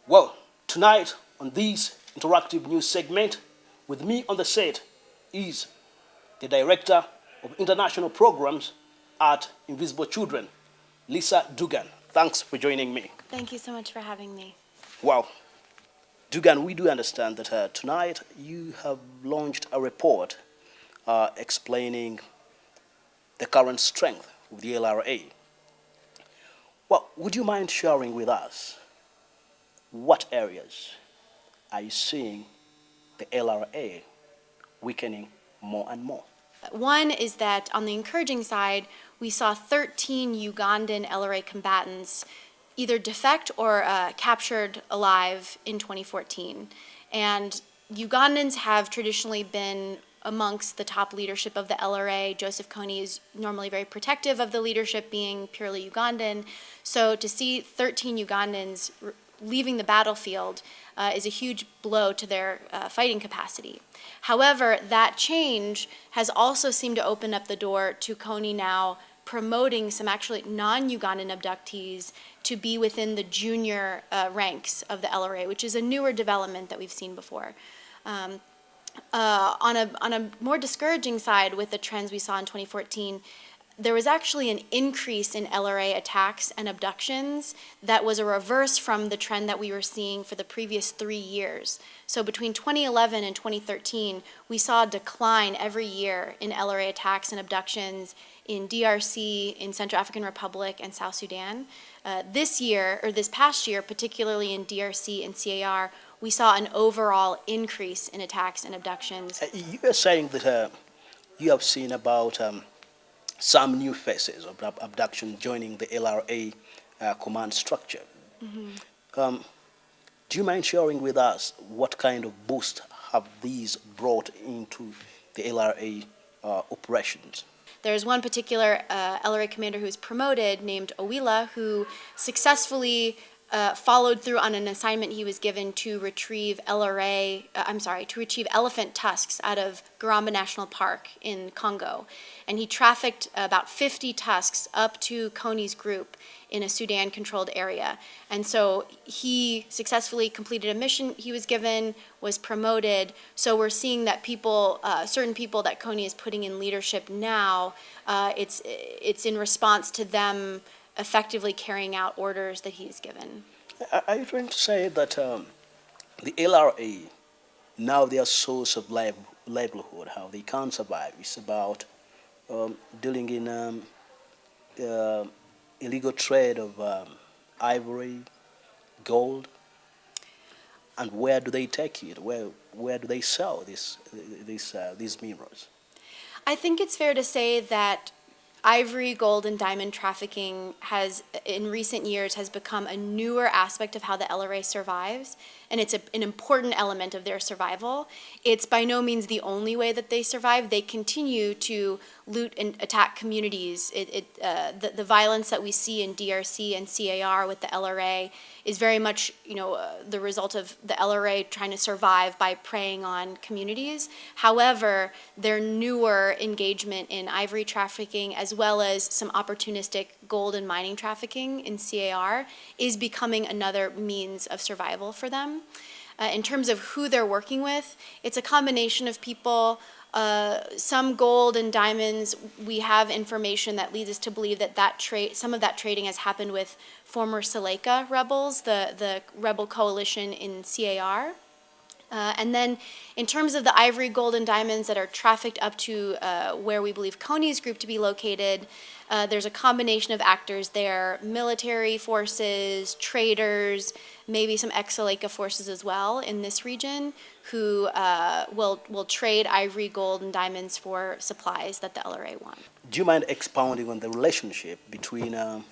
Well, tonight on this interactive news segment, with me on the set is the Director of International Programs at Invisible Children, Lisa Dougan. Thanks for joining me. Thank you so much for having me. Wow. Dougan, we do understand that tonight you have launched a report explaining the current strength of the LRA. Well, would you mind sharing with us what areas are you seeing the LRA weakening more and more? One is that on the encouraging side, we saw 13 Ugandan LRA combatants either defect or captured alive in 2014. And Ugandans have traditionally been amongst the top leadership of the LRA. Joseph Kony is normally very protective of the leadership being purely Ugandan. So to see 13 Ugandans leaving the battlefield is a huge blow to their fighting capacity. However, that change has also seemed to open up the door to Kony now promoting some actually non-Ugandan abductees to be within the junior ranks of the LRA, which is a newer development that we've seen before. On a more discouraging side with the trends we saw in 2014, there was actually an increase in LRA attacks and abductions that was a reverse from the trend that we were seeing for the previous 3 years. So between 2011 and 2013, we saw a decline every year in LRA attacks and abductions in DRC, in Central African Republic, and South Sudan. This past year, particularly in DRC and CAR, we saw an overall increase in attacks and abductions. You are saying that you have seen about some new faces of abduction joining the LRA command structure. Mm-hmm. Do you mind sharing with us what kind of boost have these brought into the LRA operations? There's one particular LRA commander who was promoted named Awila who successfully followed through on an assignment he was given to retrieve elephant tusks out of Garamba National Park in Congo. And he trafficked about 50 tusks up to Kony's group in a Sudan-controlled area. And so he successfully completed a mission he was given, was promoted. So we're seeing that people, certain people that Kony is putting in leadership now, it's in response to them effectively carrying out orders that he's given. Are you trying to say that the LRA, now their source of livelihood, how they can't survive, is about dealing in illegal trade of ivory, gold, and where do they take it? Where do they sell these minerals? I think it's fair to say that ivory, gold, and diamond trafficking in recent years has become a newer aspect of how the LRA survives, and it's an important element of their survival. It's by no means the only way that they survive. They continue to loot and attack communities. The violence that we see in DRC and CAR with the LRA is very much, the result of the LRA trying to survive by preying on communities. However, their newer engagement in ivory trafficking, as well as some opportunistic gold and mining trafficking in CAR, is becoming another means of survival for them. In terms of who they're working with, it's a combination of people. Some gold and diamonds, we have information that leads us to believe that some of that trading has happened with former Seleka rebels, the rebel coalition in CAR. And then in terms of the ivory, gold, and diamonds that are trafficked up to where we believe Kony's group to be located, there's a combination of actors there, military forces, traders, maybe some ex-Seleka forces as well in this region who will trade ivory, gold, and diamonds for supplies that the LRA want. Do you mind expounding on the relationship between the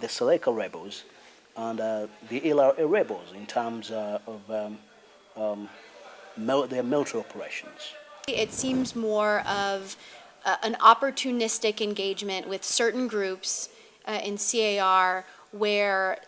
Seleka rebels and the LRA rebels in terms of their military operations? It seems more of an opportunistic engagement with certain groups in CAR where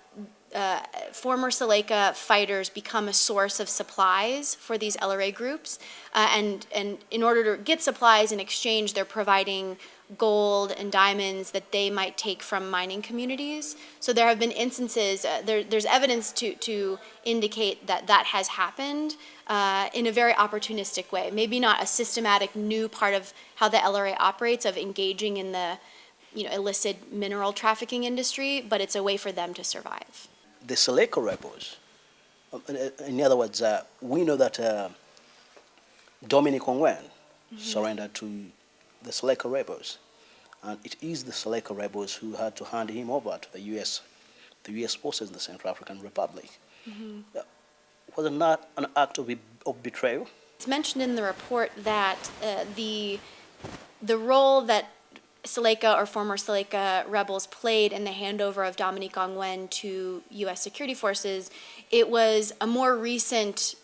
former Seleka fighters become a source of supplies for these LRA groups, and in order to get supplies in exchange, they're providing gold and diamonds that they might take from mining communities. So there have been instances, there's evidence to indicate that that has happened in a very opportunistic way. Maybe not a systematic new part of how the LRA operates of engaging in the illicit mineral trafficking industry, but it's a way for them to survive. The Seleka rebels, in other words, we know that Dominic Ongwen surrendered to the Seleka rebels, and it is the Seleka rebels who had to hand him over to the U.S. forces in the Central African Republic. Was it not an act of betrayal? It's mentioned in the report that the role that Seleka or former Seleka rebels played in the handover of Dominic Ongwen to U.S. security forces, it was a more recent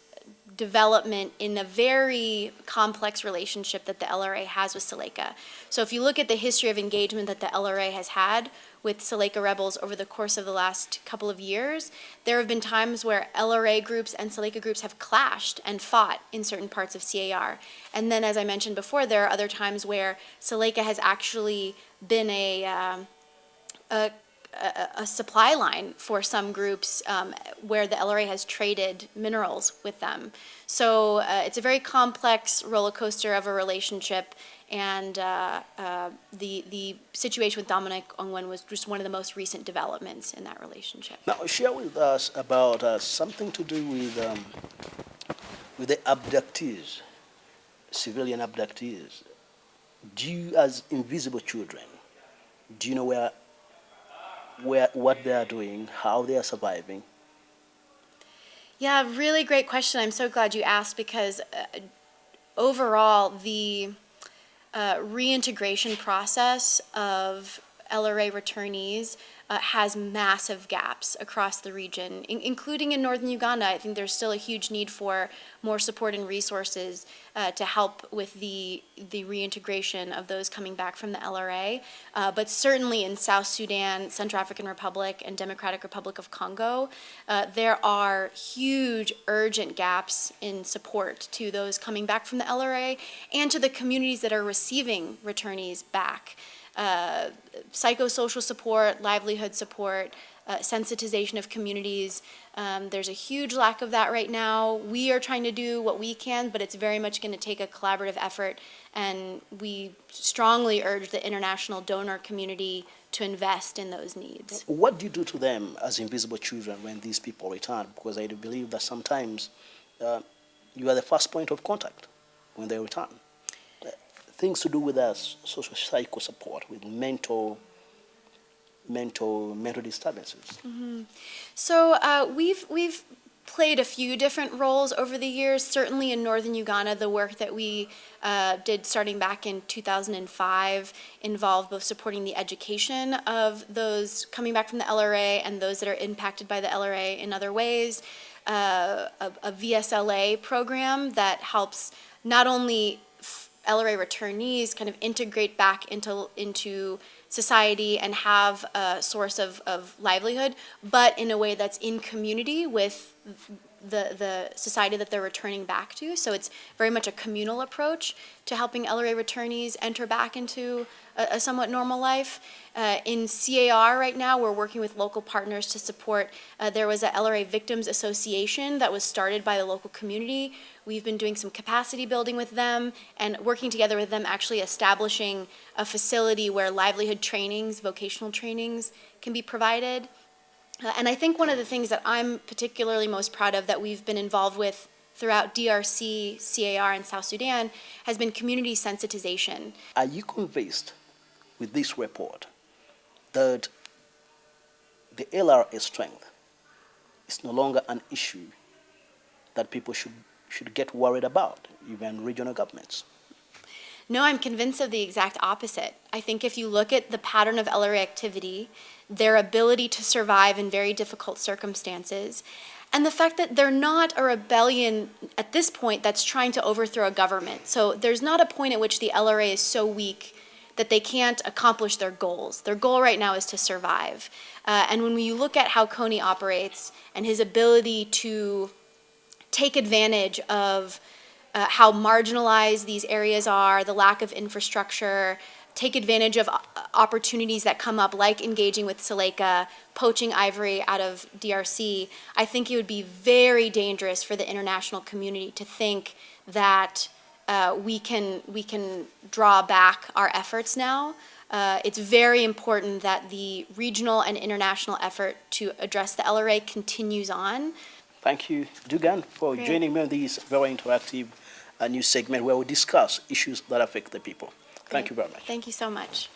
development in a very complex relationship that the LRA has with Seleka. So if you look at the history of engagement that the LRA has had with Seleka rebels over the course of the last couple of years, there have been times where LRA groups and Seleka groups have clashed and fought in certain parts of CAR. And then, as I mentioned before, there are other times where Seleka has actually been a supply line for some groups where the LRA has traded minerals with them. So it's a very complex roller coaster of a relationship, and the situation with Dominic Ongwen was just one of the most recent developments in that relationship. Now, share with us about something to do with the abductees, civilian abductees. Do you, as Invisible Children, do you know what they are doing, how they are surviving? Yeah, really great question. I'm so glad you asked, because overall the reintegration process of LRA returnees has massive gaps across the region, including in northern Uganda. I think there's still a huge need for more support and resources to help with the reintegration of those coming back from the LRA. But certainly in South Sudan, Central African Republic, and Democratic Republic of Congo, there are huge urgent gaps in support to those coming back from the LRA and to the communities that are receiving returnees back. Psychosocial support, livelihood support, sensitization of communities. There's a huge lack of that right now. We are trying to do what we can, but it's very much going to take a collaborative effort, and we strongly urge the international donor community to invest in those needs. What do you do to them as Invisible Children when these people return? Because I do believe that sometimes you are the first point of contact when they return. Things to do with social psycho support, with mental disturbances. So we've played a few different roles over the years. Certainly in northern Uganda, the work that we did starting back in 2005 involved both supporting the education of those coming back from the LRA and those that are impacted by the LRA in other ways. A VSLA program that helps not only LRA returnees kind of integrate back into society and have a source of livelihood, but in a way that's in community with the society that they're returning back to. So it's very much a communal approach to helping LRA returnees enter back into a somewhat normal life. In CAR right now, we're working with local partners to support. There was a LRA Victims Association that was started by the local community. We've been doing some capacity building with them and working together with them, actually establishing a facility where livelihood trainings, vocational trainings can be provided. And I think one of the things that I'm particularly most proud of that we've been involved with throughout DRC, CAR, and South Sudan has been community sensitization. Are you convinced with this report that the LRA strength is no longer an issue that people should get worried about, even regional governments? No, I'm convinced of the exact opposite. I think if you look at the pattern of LRA activity, their ability to survive in very difficult circumstances, and the fact that they're not a rebellion at this point that's trying to overthrow a government. So there's not a point at which the LRA is so weak that they can't accomplish their goals. Their goal right now is to survive. And when you look at how Kony operates and his ability to take advantage of how marginalized these areas are, the lack of infrastructure, take advantage of opportunities that come up, like engaging with Seleka, poaching ivory out of DRC, I think it would be very dangerous for the international community to think that we can draw back our efforts now. It's very important that the regional and international effort to address the LRA continues on. Thank you, Dougan, for joining me on this very interactive news segment where we discuss issues that affect the people. Thank you very much. Thank you so much.